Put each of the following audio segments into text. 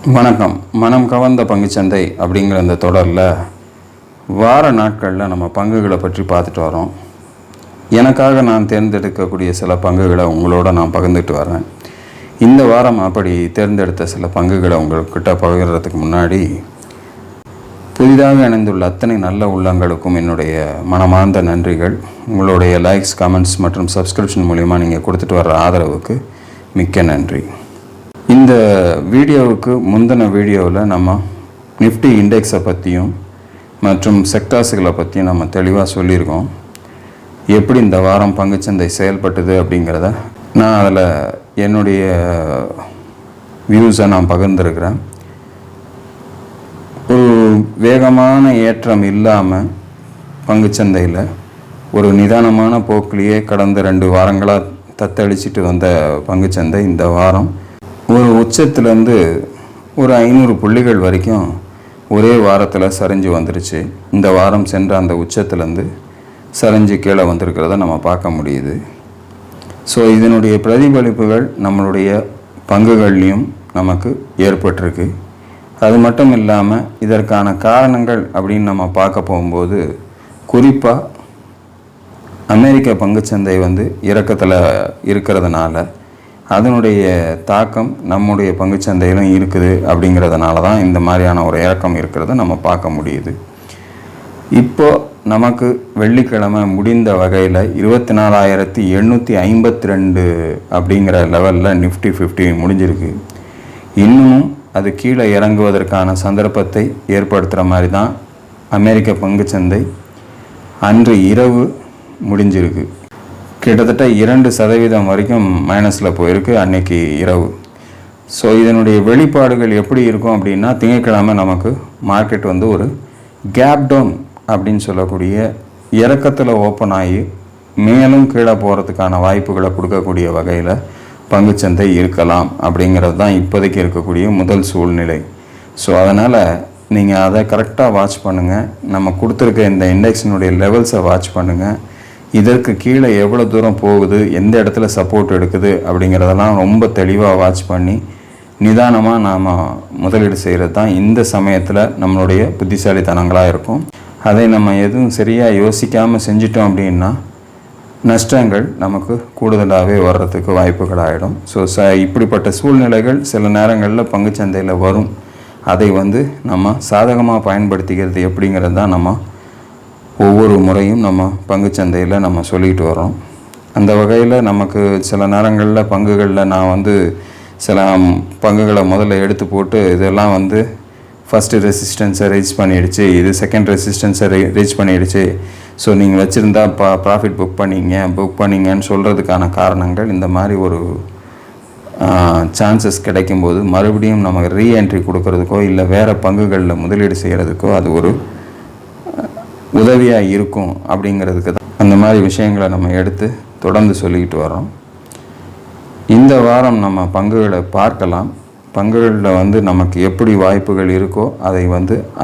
வணக்கம். மனம் கவர்ந்த பங்குச்சந்தை அப்படிங்கிற இந்த தொடரில் வார நாட்களில் நம்ம பங்குகளை பற்றி பார்த்துட்டு வரோம். எனக்காக நான் தேர்ந்தெடுக்கக்கூடிய சில பங்குகளை உங்களோட நான் பகிர்ந்துட்டு வரேன். இந்த வாரம் அப்படி தேர்ந்தெடுத்த சில பங்குகளை உங்கள்கிட்ட பகிர்றதுக்கு முன்னாடி புதிதாக இணைந்துள்ள அத்தனை நல்ல உள்ளங்களுக்கும் என்னுடைய மனமார்ந்த நன்றிகள். உங்களுடைய லைக்ஸ், கமெண்ட்ஸ் மற்றும் சப்ஸ்கிரிப்ஷன் மூலிமா நீங்கள் கொடுத்துட்டு வர்ற ஆதரவுக்கு மிக்க நன்றி. இந்த வீடியோவுக்கு முந்தின வீடியோவில் நம்ம நிஃப்டி இண்டெக்ஸை பற்றியும் மற்றும் செக்டார்ஸுகளை பற்றியும் நம்ம தெளிவாக சொல்லியிருக்கோம். எப்படி இந்த வாரம் பங்குச்சந்தை செயல்பட்டது அப்படிங்கிறத நான் அதில் என்னுடைய வியூஸை நான் பகிர்ந்துருக்கிறேன். ஒரு வேகமான ஏற்றம் இல்லாமல் பங்குச்சந்தையில் ஒரு நிதானமான போக்கிலேயே கடந்த 2 வாரங்களாக தத்தளிச்சிட்டு வந்த பங்குச்சந்தை இந்த வாரம் ஒரு உச்சத்துலேருந்து ஒரு 500 புள்ளிகள் வரைக்கும் ஒரே வாரத்தில் சரிஞ்சு வந்துருச்சு. இந்த வாரம் சென்ற அந்த உச்சத்துலேருந்து சரிஞ்சு கீழே வந்திருக்கிறத நம்ம பார்க்க முடியுது. ஸோ இதனுடைய பிரதிபலிப்புகள் நம்மளுடைய பங்குகள்லேயும் நமக்கு ஏற்பட்டிருக்கு. அது மட்டும் இல்லாமல் இதற்கான காரணங்கள் அப்படின்னு நம்ம பார்க்க போகும்போது குறிப்பாக அமெரிக்க பங்குச்சந்தை இறக்கத்தில் இருக்கிறதுனால அதனுடைய தாக்கம் நம்முடைய பங்குச்சந்தையிலும் இருக்குது. அப்படிங்கிறதுனால தான் இந்த மாதிரியான ஒரு இறக்கம் இருக்கிறத நம்ம பார்க்க முடியுது. இப்போது நமக்கு வெள்ளிக்கிழமை முடிந்த வகையில் 24,852 அப்படிங்கிற லெவலில் நிஃப்டி 50 முடிஞ்சிருக்கு. இன்னமும் அது கீழே இறங்குவதற்கான சந்தர்ப்பத்தை ஏற்படுத்துகிற மாதிரி தான் அமெரிக்க பங்குச்சந்தை அன்று இரவு முடிஞ்சிருக்கு. கிட்டத்தட்ட 2% வரைக்கும் மைனஸில் போயிருக்கு அன்னைக்கு இரவு. ஸோ இதனுடைய வெளிப்பாடுகள் எப்படி இருக்கும் அப்படின்னா, திங்கட்கிழமை நமக்கு மார்க்கெட் ஒரு கேப் டவுன் அப்படின்னு சொல்லக்கூடிய இறக்கத்தில் ஓப்பன் ஆகி மேலும் கீழே போகிறதுக்கான வாய்ப்புகளை கொடுக்கக்கூடிய வகையில் பங்குச்சந்தை இருக்கலாம். அப்படிங்கிறது தான் இப்போதைக்கு இருக்கக்கூடிய முதல் சூழ்நிலை. ஸோ அதனால் நீங்கள் அதை கரெக்டாக வாட்ச் பண்ணுங்கள். நம்ம கொடுத்துருக்க இந்த இண்டெக்ஸினுடைய லெவல்ஸை வாட்ச் பண்ணுங்கள். இதற்கு கீழே எவ்வளோ தூரம் போகுது, எந்த இடத்துல சப்போர்ட் எடுக்குது அப்படிங்கிறதெல்லாம் ரொம்ப தெளிவாக வாட்ச் பண்ணி நிதானமாக நாம் முதலீடு செய்கிறது தான் இந்த சமயத்தில் நம்மளுடைய புத்திசாலித்தனங்களாக இருக்கும். அதை நம்ம எதுவும் சரியாக யோசிக்காமல் செஞ்சிட்டோம் அப்படின்னா நஷ்டங்கள் நமக்கு கூடுதலாகவே வர்றதுக்கு வாய்ப்புகள் ஆகிடும். ஸோ இப்படிப்பட்ட சூழ்நிலைகள் சில நேரங்களில் பங்குச்சந்தையில் வரும். அதை நம்ம சாதகமாக பயன்படுத்திக்கிறது எப்படிங்கிறது தான் நம்ம ஒவ்வொரு முறையும் நம்ம பங்குச்சந்தையில் நம்ம சொல்லிட்டு வரோம். அந்த வகையில் நமக்கு சில நேரங்களில் பங்குகளில் நான் சில பங்குகளை முதல்ல எடுத்து போட்டு இதெல்லாம் ஃபஸ்ட்டு ரெசிஸ்டன்ஸை ரீச் பண்ணிடுச்சு, இது செகண்ட் ரெசிஸ்டன்ஸை ரீச் பண்ணிடுச்சு, ஸோ நீங்கள் வச்சுருந்தா ப்ராஃபிட் புக் பண்ணிங்கன்னு சொல்கிறதுக்கான காரணங்கள் இந்த மாதிரி ஒரு சான்சஸ் கிடைக்கும்போது மறுபடியும் நமக்கு ரீஎன்ட்ரி கொடுக்கறதுக்கோ இல்லை வேறு பங்குகளில் முதலீடு செய்கிறதுக்கோ அது ஒரு உதவியாக இருக்கும். அப்படிங்கிறதுக்கு தான் அந்த மாதிரி விஷயங்களை நம்ம எடுத்து தொடர்ந்து சொல்லிக்கிட்டு வரோம். இந்த வாரம் நம்ம பங்குகளை பார்க்கலாம். பங்குகளில் நமக்கு எப்படி வாய்ப்புகள் இருக்கோ அதை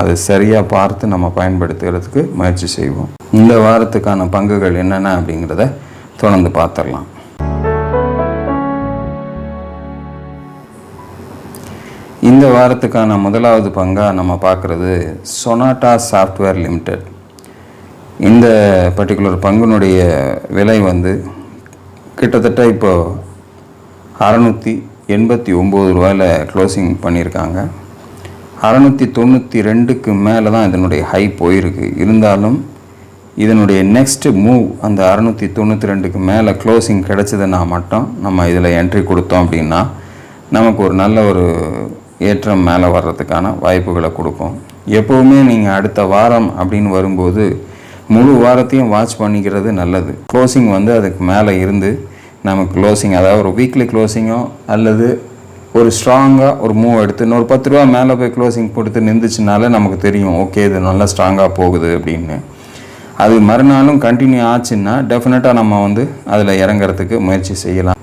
அதை சரியாக பார்த்து நம்ம பயன்படுத்துகிறதுக்கு முயற்சி செய்வோம். இந்த வாரத்துக்கான பங்குகள் என்னென்ன அப்படிங்கிறத தொடர்ந்து பார்த்துடலாம். இந்த வாரத்துக்கான முதலாவது பங்காக நம்ம பார்க்குறது சொனாட்டா சாஃப்ட்வேர் லிமிடெட். இந்த பர்டிகுலர் பங்குனுடைய விலை கிட்டத்தட்ட இப்போது 689 ரூபாயில் க்ளோசிங் பண்ணியிருக்காங்க. 692க்கு மேலே தான் இதனுடைய ஹை போயிருக்கு. இருந்தாலும் இதனுடைய நெக்ஸ்ட்டு மூவ் அந்த 692க்கு மேலே க்ளோசிங் கிடச்சதுன்னா மட்டும் நம்ம இதில் என்ட்ரி கொடுத்தோம் அப்படின்னா நமக்கு ஒரு நல்ல ஒரு ஏற்றம் மேலே வர்றதுக்கான வாய்ப்புகளை கொடுக்கும். எப்போவுமே நீங்கள் அடுத்த வாரம் அப்படின்னு வரும்போது முழு வாரத்தையும் வாட்ச் பண்ணிக்கிறது நல்லது. க்ளோசிங் அதுக்கு மேலே இருந்து நமக்கு க்ளோசிங், அதாவது ஒரு வீக்லி க்ளோசிங்கோ அல்லது ஒரு ஸ்ட்ராங்காக ஒரு மூவ் எடுத்து இன்னொரு 10 ரூபா மேலே போய் க்ளோசிங் கொடுத்து நின்றுச்சுனாலே நமக்கு தெரியும் ஓகே இது நல்லா ஸ்ட்ராங்காக போகுது அப்படின்னு. அது மறுநாளும் கண்டினியூ ஆச்சுன்னா டெஃபினட்டாக நம்ம அதில் இறங்கிறதுக்கு முயற்சி செய்யலாம்.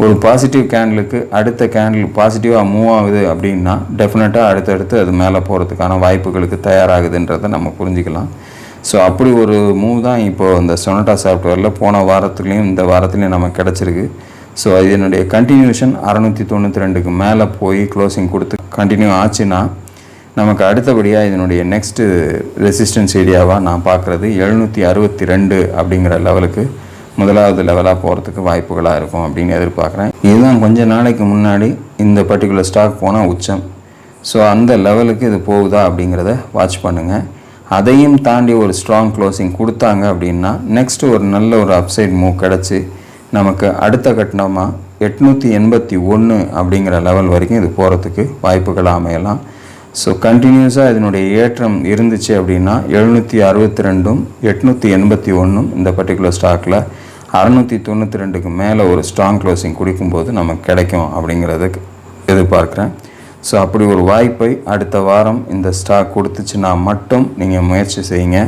ஒரு பாசிட்டிவ் கேண்டிலுக்கு அடுத்த கேண்டில் பாசிட்டிவாக மூவ் ஆகுது அப்படின்னா டெஃபினட்டாக அடுத்தடுத்து அது மேலே போகிறதுக்கான வாய்ப்புகளுக்கு தயாராகுதுன்றதை நம்ம புரிஞ்சுக்கலாம். ஸோ அப்படி ஒரு மூவ் தான் இப்போது இந்த சொனாட்டா சாஃப்ட்வேரில் போன வாரத்துலேயும் இந்த வாரத்துலேயும் நமக்கு கிடச்சிருக்கு. ஸோ இதனுடைய கண்டினியூஷன் 692க்கு மேலே போய் க்ளோசிங் கொடுத்து கண்டினியூ ஆச்சுன்னா நமக்கு அடுத்தபடியாக இதனுடைய நெக்ஸ்ட்டு ரெசிஸ்டன்ஸ் ஏரியாவாக நான் பார்க்குறது 762 அப்படிங்கிற லெவலுக்கு முதலாவது லெவலாக போகிறதுக்கு வாய்ப்புகளாக இருக்கும் அப்படின்னு எதிர்பார்க்குறேன். இதுதான் கொஞ்ச நாளைக்கு முன்னாடி இந்த பர்டிகுலர் ஸ்டாக் போனால் உச்சம். ஸோ அந்த லெவலுக்கு இது போகுதா அப்படிங்கிறத வாட்ச் பண்ணுங்கள். அதையும் தாண்டி ஒரு ஸ்ட்ராங் க்ளோசிங் கொடுத்தாங்க அப்படின்னா நெக்ஸ்ட்டு ஒரு நல்ல ஒரு அப்சைட் மூவ் கிடச்சி நமக்கு அடுத்த கட்டணமாக 881 அப்படிங்கிற லெவல் வரைக்கும் இது போகிறதுக்கு வாய்ப்புகள் அமையலாம். ஸோ கண்டினியூஸாக இதனுடைய ஏற்றம் இருந்துச்சு அப்படின்னா 762ம் 881ம் இந்த பர்டிகுலர் ஸ்டாக்கில் 692க்கு மேலே ஒரு ஸ்ட்ராங் க்ளோசிங் குடிக்கும்போது நமக்கு கிடைக்கும் அப்படிங்கிறத எதிர்பார்க்குறேன். ஸோ அப்படி ஒரு வாய்ப்பை அடுத்த வாரம் இந்த ஸ்டாக் கொடுத்துச்சுன்னா மட்டும் நீங்கள் முயற்சி செய்யுங்க.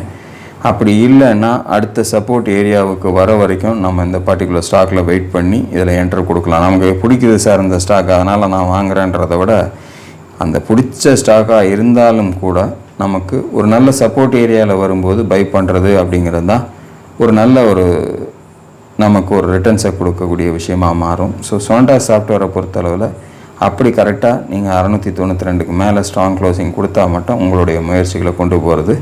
அப்படி இல்லைன்னா அடுத்த சப்போர்ட் ஏரியாவுக்கு வர வரைக்கும் நம்ம இந்த பர்டிகுலர் ஸ்டாக்கில் வெயிட் பண்ணி இதில் என்டர் கொடுக்கலாம். நமக்கு பிடிக்குது சார் இந்த ஸ்டாக், அதனால் நான் வாங்குறேன்றதை விட அந்த பிடிச்ச ஸ்டாக்காக இருந்தாலும் கூட நமக்கு ஒரு நல்ல சப்போர்ட் ஏரியாவில் வரும்போது பை பண்ணுறது அப்படிங்கிறது தான் ஒரு நல்ல ஒரு நமக்கு ஒரு ரிட்டர்ன்ஸை கொடுக்கக்கூடிய விஷயமாக மாறும். ஸோ சோண்டா சாஃப்ட்வேரை பொறுத்தளவில் அப்படி கரெக்டாக நீங்கள் 692க்கு மேலே ஸ்ட்ராங் க்ளோசிங் கொடுத்தா மட்டும் உங்களுடைய முயற்சிகளை கொண்டு போகிறது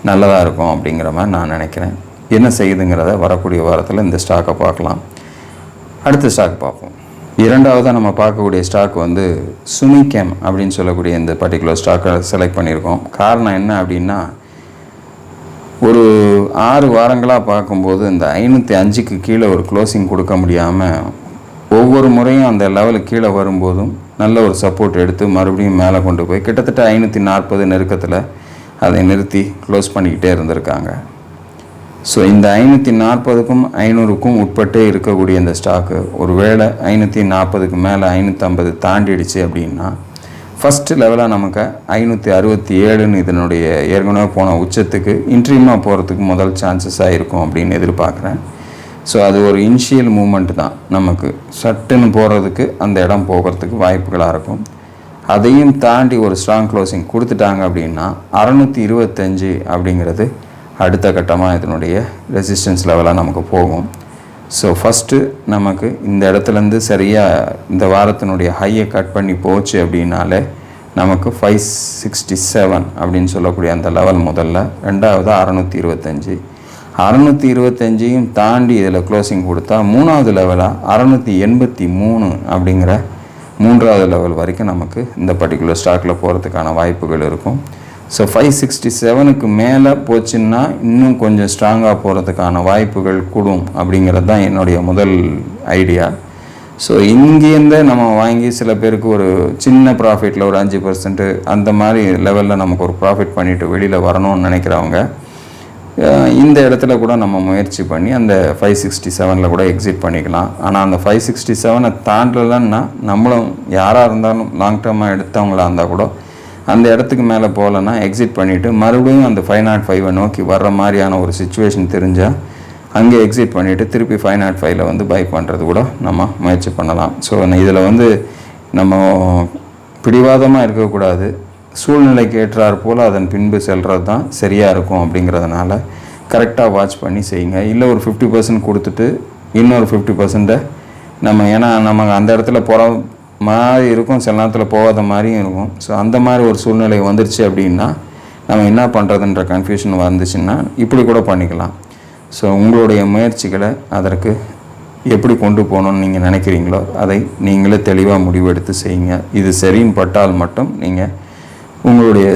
நல்லதாக இருக்கும் அப்படிங்கிற மாதிரி நான் நினைக்கிறேன். என்ன செய்யுதுங்கிறத வரக்கூடிய வாரத்தில் இந்த ஸ்டாக்கை பார்க்கலாம். அடுத்த ஸ்டாக் பார்ப்போம். இரண்டாவதாக நம்ம பார்க்கக்கூடிய ஸ்டாக் வந்து சுமிகெம் அப்படின்னு சொல்லக்கூடிய இந்த பர்டிகுலர் ஸ்டாக்கை செலக்ட் பண்ணியிருக்கோம். காரணம் என்ன அப்படின்னா ஒரு 6 வாரங்களாக பார்க்கும்போது இந்த 505க்கு கீழே ஒரு க்ளோசிங் கொடுக்க முடியாமல் ஒவ்வொரு முறையும் அந்த லெவலுக்கு கீழே வரும்போதும் நல்ல ஒரு சப்போர்ட் எடுத்து மறுபடியும் மேலே கொண்டு போய் கிட்டத்தட்ட 540 நெருக்கத்தில் அதை நிறுத்தி க்ளோஸ் பண்ணிக்கிட்டே இருந்திருக்காங்க. ஸோ இந்த 540க்கும் 500க்கும் உட்பட்டே இருக்கக்கூடிய இந்த ஸ்டாக்கு ஒரு வேளை 540க்கு மேலே 550 தாண்டிடுச்சு அப்படின்னா ஃபஸ்ட்டு லெவலாக நமக்கு 567ன்னு இதனுடைய ஏற்கனவே போன உச்சத்துக்கு இன்ட்ரீமாக போகிறதுக்கு முதல் சான்சஸாக இருக்கும் அப்படின்னு எதிர்பார்க்குறேன். ஸோ அது ஒரு இனிஷியல் மூமெண்ட் தான், நமக்கு சட்டுன்னு போகிறதுக்கு அந்த இடம் போகிறதுக்கு வாய்ப்புகளாக இருக்கும். அதையும் தாண்டி ஒரு ஸ்ட்ராங் க்ளோசிங் கொடுத்துட்டாங்க அப்படின்னா 625 அப்படிங்கிறது அடுத்த கட்டமாக இதனுடைய ரெசிஸ்டன்ஸ் லெவலாக நமக்கு போகும். ஸோ ஃபஸ்ட்டு நமக்கு இந்த இடத்துலேருந்து சரியாக இந்த வாரத்தினுடைய ஹையை கட் பண்ணி போச்சு அப்படின்னாலே நமக்கு 567 அப்படின்னு சொல்லக்கூடிய அந்த லெவல் முதல்ல, ரெண்டாவது 625யும் தாண்டி இதில் க்ளோசிங் கொடுத்தா மூணாவது லெவலாக 683 அப்படிங்கிற மூன்றாவது லெவல் வரைக்கும் நமக்கு இந்த பர்டிகுலர் ஸ்டாக்கில் போகிறதுக்கான வாய்ப்புகள் இருக்கும். ஸோ 567க்கு மேலே போச்சுன்னா இன்னும் கொஞ்சம் ஸ்ட்ராங்காக போகிறதுக்கான வாய்ப்புகள் கூடும் அப்படிங்கிறது தான் என்னுடைய முதல் ஐடியா. ஸோ இங்கேருந்தே நம்ம வாங்கி சில பேருக்கு ஒரு சின்ன ப்ராஃபிட்டில் ஒரு 5% அந்த மாதிரி லெவலில் நமக்கு ஒரு ப்ராஃபிட் பண்ணிவிட்டு வெளியில் வரணும்னு நினைக்கிறவங்க இந்த இடத்துல கூட நம்ம முயற்சி பண்ணி அந்த 567 கூட எக்ஸிட் பண்ணிக்கலாம். ஆனால் அந்த 567 தாண்டலைன்னா நம்மளும் யாராக இருந்தாலும் லாங் டேர்மாக எடுத்தவங்களாக இருந்தால் கூட அந்த இடத்துக்கு மேலே போகலன்னா எக்ஸிட் பண்ணிவிட்டு மறுபடியும் அந்த 505 நோக்கி வர்ற மாதிரியான ஒரு சுச்சுவேஷன் தெரிஞ்சால் அங்கே எக்ஸிட் பண்ணிவிட்டு திருப்பி 505 வந்து பை பண்ணுறது கூட நம்ம முயற்சி பண்ணலாம். ஸோ இதில் வந்து நம்ம பிடிவாதமாக இருக்கக்கூடாது, சூழ்நிலைக்கு ஏற்றார் போல் அதன் பின்பு செல்கிறது தான் சரியாக இருக்கும். அப்படிங்கிறதுனால கரெக்டாக வாட்ச் பண்ணி செய்யுங்க. இல்லை ஒரு 50% கொடுத்துட்டு இன்னொரு 50% நம்ம, ஏன்னா நம்ம அந்த இடத்துல போகிற மாதிரி இருக்கும், சில நேரத்தில் போகாத மாதிரியும் இருக்கும். ஸோ அந்த மாதிரி ஒரு சூழ்நிலை வந்துருச்சு அப்படின்னா நம்ம என்ன பண்ணுறதுன்ற கன்ஃபியூஷன் வந்துச்சுன்னா இப்படி கூட பண்ணிக்கலாம். ஸோ உங்களுடைய முயற்சிகளை அதற்கு எப்படி கொண்டு போகணுன்னு நீங்கள் நினைக்கிறீங்களோ அதை நீங்களே தெளிவாக முடிவெடுத்து செய்யுங்க. இது சரின்னு பட்டால் மட்டும் நீங்கள் உங்களுடைய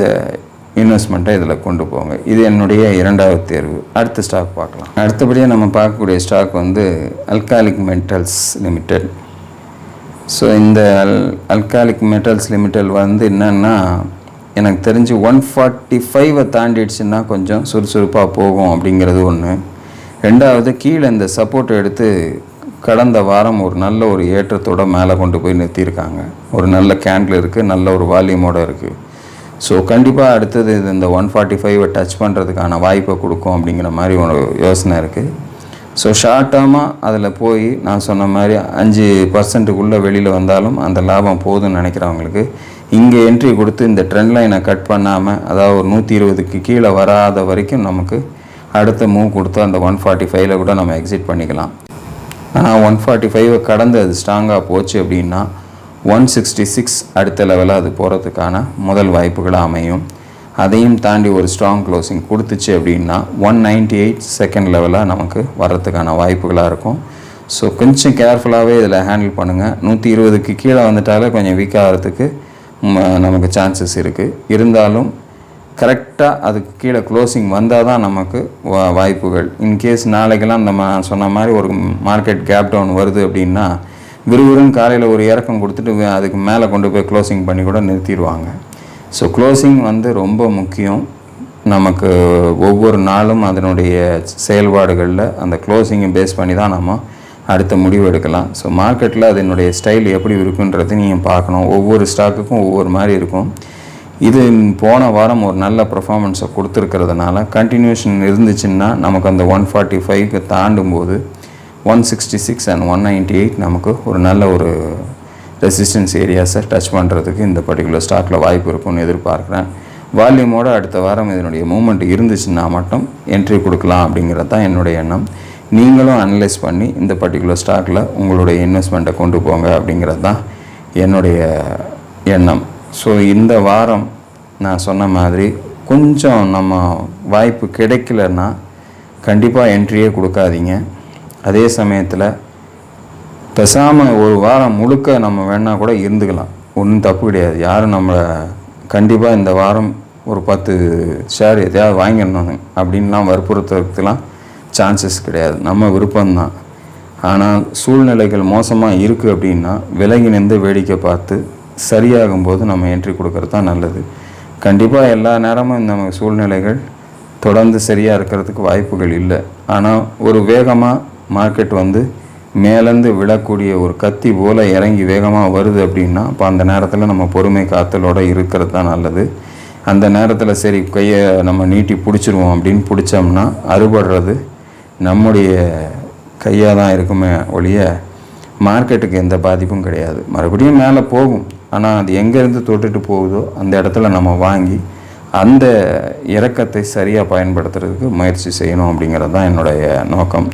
இன்வெஸ்ட்மெண்ட்டை இதில் கொண்டு போங்க. இது என்னுடைய இரண்டாவது தேர்வு. அடுத்த ஸ்டாக் பார்க்கலாம். அடுத்தபடியாக நம்ம பார்க்கக்கூடிய ஸ்டாக் வந்து அல்காலிக் மெட்டல்ஸ் லிமிடெட். ஸோ இந்த அல்காலிக் மெட்டல்ஸ் லிமிடெட் வந்து என்னென்னா எனக்கு தெரிஞ்சு 145 தாண்டிடுச்சுன்னா கொஞ்சம் சுறுசுறுப்பாக போகும் அப்படிங்கிறது ஒன்று. ரெண்டாவது கீழே இந்த சப்போர்ட் எடுத்து கடந்த வாரம் ஒரு நல்ல ஒரு ஏற்றத்தோடு மேலே கொண்டு போய் நிறுத்தியிருக்காங்க. ஒரு நல்ல கேண்டில் இருக்குது, நல்ல ஒரு வால்யூமோடு இருக்குது. ஸோ கண்டிப்பாக அடுத்தது இது இந்த 145 டச் பண்ணுறதுக்கான வாய்ப்பை கொடுக்கும் அப்படிங்கிற மாதிரி ஒரு யோசனை இருக்குது. ஸோ ஷார்ட் டேர்மாக அதில் போய் நான் சொன்ன மாதிரி 5%க்குள்ளே வெளியில் வந்தாலும் அந்த லாபம் போதும்னு நினைக்கிறவங்களுக்கு இங்கே என்ட்ரி கொடுத்து இந்த ட்ரெண்ட் லைனை கட் பண்ணாமல், அதாவது ஒரு 120க்கு கீழே வராத வரைக்கும் நமக்கு அடுத்த மூவ் கொடுத்து அந்த 145 கூட நம்ம எக்ஸிட் பண்ணிக்கலாம். ஆனால் 145 கடந்து அது ஸ்ட்ராங்காக போச்சு அப்படின்னா 166 அடுத்த லெவலில் அது போகிறதுக்கான முதல் வாய்ப்புகளாக அமையும். அதையும் தாண்டி ஒரு ஸ்ட்ராங் க்ளோசிங் கொடுத்துச்சு அப்படின்னா 198 செகண்ட் லெவலாக நமக்கு வர்றதுக்கான வாய்ப்புகளாக இருக்கும். ஸோ கொஞ்சம் கேர்ஃபுல்லாகவே இதில் ஹேண்டில் பண்ணுங்கள். 120க்கு கீழே வந்துட்டாலே கொஞ்சம் வீக் ஆகிறதுக்கு நமக்கு சான்சஸ் இருக்குது. இருந்தாலும் கரெக்டாக அதுக்கு கீழே க்ளோசிங் வந்தால் தான் நமக்கு வாய்ப்புகள். இன்கேஸ் நாளைக்கெல்லாம் நம்ம சொன்ன மாதிரி ஒரு மார்க்கெட் கேப் டவுன் வருது அப்படின்னா விறுவிறுன்னு காலையில் ஒரு இறக்கம் கொடுத்துட்டு அதுக்கு மேலே கொண்டு போய் க்ளோசிங் பண்ணி கூட நிறுத்திடுவாங்க. ஸோ க்ளோசிங் ரொம்ப முக்கியம். நமக்கு ஒவ்வொரு நாளும் அதனுடைய செயல்பாடுகளில் அந்த க்ளோசிங்கை பேஸ் பண்ணி தான் நம்ம அடுத்த முடிவு எடுக்கலாம். ஸோ மார்க்கெட்டில் அதனுடைய ஸ்டைல் எப்படி இருக்குன்றது நீங்கள் பார்க்கணும். ஒவ்வொரு ஸ்டாக்குக்கும் ஒவ்வொரு மாதிரி இருக்கும். இது போன வாரம் ஒரு நல்ல பர்ஃபார்மன்ஸை கொடுத்துருக்கிறதுனால கண்டினியூஷன் இருந்துச்சுன்னா நமக்கு அந்த 145க்கு தாண்டும் போது 166 அண்ட் 198 நமக்கு ஒரு நல்ல ஒரு ரெசிஸ்டன்ஸ் ஏரியாஸை டச் பண்ணுறதுக்கு இந்த பர்டிகுலர் ஸ்டாக்கில் வாய்ப்பு இருக்கும்னு எதிர்பார்க்குறேன். வால்யூமோடு அடுத்த வாரம் இதனுடைய மூமெண்ட் இருந்துச்சுன்னா மட்டும் என்ட்ரி கொடுக்கலாம் அப்படிங்கிறது தான் என்னுடைய எண்ணம். நீங்களும் அனலைஸ் பண்ணி இந்த பர்டிகுலர் ஸ்டாக்கில் உங்களுடைய இன்வெஸ்ட்மெண்ட்டை கொண்டு போங்க அப்படிங்கிறது தான் என்னுடைய எண்ணம். ஸோ இந்த வாரம் நான் சொன்ன மாதிரி கொஞ்சம் நம்ம வாய்ப்பு கிடைக்கலன்னா கண்டிப்பாக என்ட்ரியே கொடுக்காதீங்க. அதே சமயத்தில் பேசாமல் ஒரு வாரம் முழுக்க நம்ம வேணால் கூட இருந்துக்கலாம், ஒன்றும் தப்பு கிடையாது. யாரும் நம்மளை கண்டிப்பாக இந்த வாரம் ஒரு 10 ஷேர் எதையாவது வாங்கிடணும் அப்படின்லாம் வற்புறுத்துறதுக்கெலாம் சான்சஸ் கிடையாது. நம்ம விருப்பம்தான். ஆனால் சூழ்நிலைகள் மோசமாக இருக்குது அப்படின்னா விலகி நின்று வேடிக்கை பார்த்து சரியாகும்போது நம்ம என்ட்ரி கொடுக்கறது தான் நல்லது. கண்டிப்பாக எல்லா நேரமும் நம்ம சூழ்நிலைகள் தொடர்ந்து சரியாக இருக்கிறதுக்கு வாய்ப்புகள் இல்லை. ஆனால் ஒரு வேகமாக மார்க்கெட் மேலேருந்து விடக்கூடிய ஒரு கத்தி போல் இறங்கி வேகமாக வருது அப்படின்னா அப்போ அந்த நேரத்தில் நம்ம பொறுமை காத்தலோடு இருக்கிறது தான் நல்லது. அந்த நேரத்தில் சரி கையை நம்ம நீட்டி பிடிச்சிருவோம் அப்படின்னு பிடிச்சோம்னா அறுபடுறது நம்முடைய கையாக தான் இருக்குமே ஒழிய மார்க்கெட்டுக்கு எந்த பாதிப்பும் கிடையாது. மறுபடியும் மேலே போகும். ஆனால் அது எங்கேருந்து தொட்டுட்டு போகுதோ அந்த இடத்துல நம்ம வாங்கி அந்த இறக்கத்தை சரியாக பயன்படுத்துறதுக்கு முயற்சி செய்யணும் அப்படிங்கிறது தான் என்னுடைய நோக்கம்.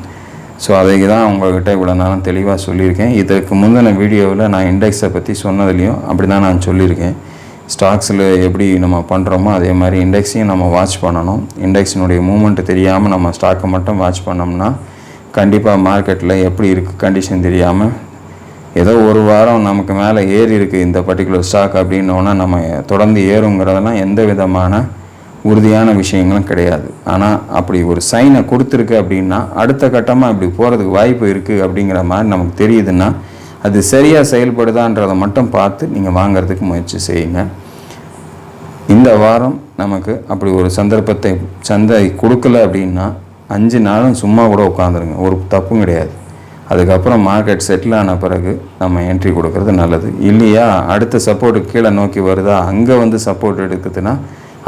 ஸோ அதை தான் உங்கள்கிட்ட இவ்வளோ நேரம் தெளிவாக சொல்லியிருக்கேன். இதற்கு முந்தின வீடியோவில் நான் இண்டெக்ஸை பற்றி சொன்னதுலேயும் அப்படி தான் நான் சொல்லியிருக்கேன். ஸ்டாக்ஸில் எப்படி நம்ம பண்ணுறோமோ அதே மாதிரி இண்டெக்ஸையும் நம்ம வாட்ச் பண்ணணும். இண்டெக்ஸினுடைய மூமெண்ட்டு தெரியாமல் நம்ம ஸ்டாக்கை மட்டும் வாட்ச் பண்ணோம்னா கண்டிப்பாக மார்க்கெட்டில் எப்படி இருக்குது கண்டிஷன் தெரியாமல் ஏதோ ஒரு வாரம் நமக்கு மேலே ஏறி இருக்குது இந்த பர்டிகுலர் ஸ்டாக் அப்படின்னோன்னா நம்ம தொடர்ந்து ஏறுங்கிறதெல்லாம் எந்த விதமான உறுதியான விஷயங்களும் கிடையாது. ஆனால் அப்படி ஒரு சைனை கொடுத்துருக்கு அப்படின்னா அடுத்த கட்டமாக இப்படி போகிறதுக்கு வாய்ப்பு இருக்குது அப்படிங்கிற மாதிரி நமக்கு தெரியுதுன்னா அது சரியாக செயல்படுதான்றதை மட்டும் பார்த்து நீங்கள் வாங்கிறதுக்கு முயற்சி செய்யுங்க. இந்த வாரம் நமக்கு அப்படி ஒரு சந்தர்ப்பத்தை சந்தை கொடுக்கல அப்படின்னா 5 நாளும் சும்மா கூட உட்காந்துருங்க, ஒரு தப்பும் கிடையாது. அதுக்கப்புறம் மார்க்கெட் செட்டில் ஆன பிறகு நம்ம என்ட்ரி கொடுக்கறது நல்லது. இல்லையா அடுத்த சப்போர்ட்டுக்கு கீழே நோக்கி வருதா அங்கே சப்போர்ட் எடுக்குதுன்னா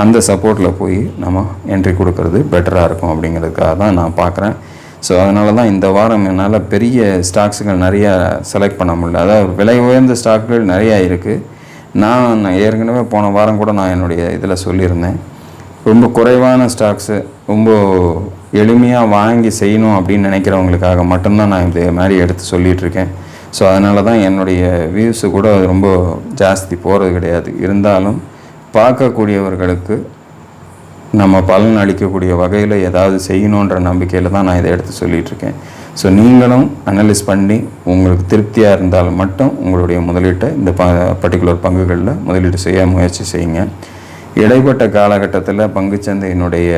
அந்த சப்போர்ட்டில் போய் நம்ம என்ட்ரி கொடுக்கறது பெட்டராக இருக்கும் அப்படிங்கிறதுக்காக தான் நான் பார்க்குறேன். ஸோ அதனால தான் இந்த வாரம் என்னால் பெரிய ஸ்டாக்ஸுகள் நிறையா செலக்ட் பண்ண முடியல. அதாவது விலை உயர்ந்த ஸ்டாக்குகள் நிறையா இருக்குது. நான் ஏற்கனவே போன வாரம் கூட நான் என்னுடைய இதில் சொல்லியிருந்தேன், ரொம்ப குறைவான ஸ்டாக்ஸு ரொம்ப எளிமையாக வாங்கி செய்யணும் அப்படின்னு நினைக்கிறவங்களுக்காக மட்டும்தான் நான் இதே மாதிரி எடுத்து சொல்லிகிட்ருக்கேன். ஸோ அதனால தான் என்னுடைய வியூஸு கூட ரொம்ப ஜாஸ்தி போகிறது கிடையாது. இருந்தாலும் பார்க்கக்கூடியவர்களுக்கு நம்ம பலன் அளிக்கக்கூடிய வகையில் ஏதாவது செய்யணுன்ற நம்பிக்கையில் தான் நான் இதை எடுத்து சொல்லிகிட்ருக்கேன். ஸோ நீங்களும் அனலைஸ் பண்ணி உங்களுக்கு திருப்தியாக இருந்தால் மட்டும் உங்களுடைய முதலீட்டை இந்த பர்டிகுலர் பங்குகளில் முதலீடு செய்ய முயற்சி செய்யுங்க. இடைப்பட்ட காலகட்டத்தில் பங்குச்சந்தையினுடைய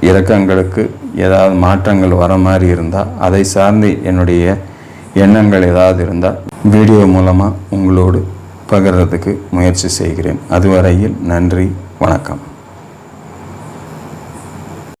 இறக்கங்களுக்கு ஏதாவது மாற்றங்கள் வர மாதிரி இருந்தால் அதை சார்ந்து என்னுடைய எண்ணங்கள் ஏதாவது இருந்தால் வீடியோ மூலமாக உங்களோடு பகிர்றதுக்கு முயற்சி செய்கிறேன். அதுவரையில் நன்றி, வணக்கம்.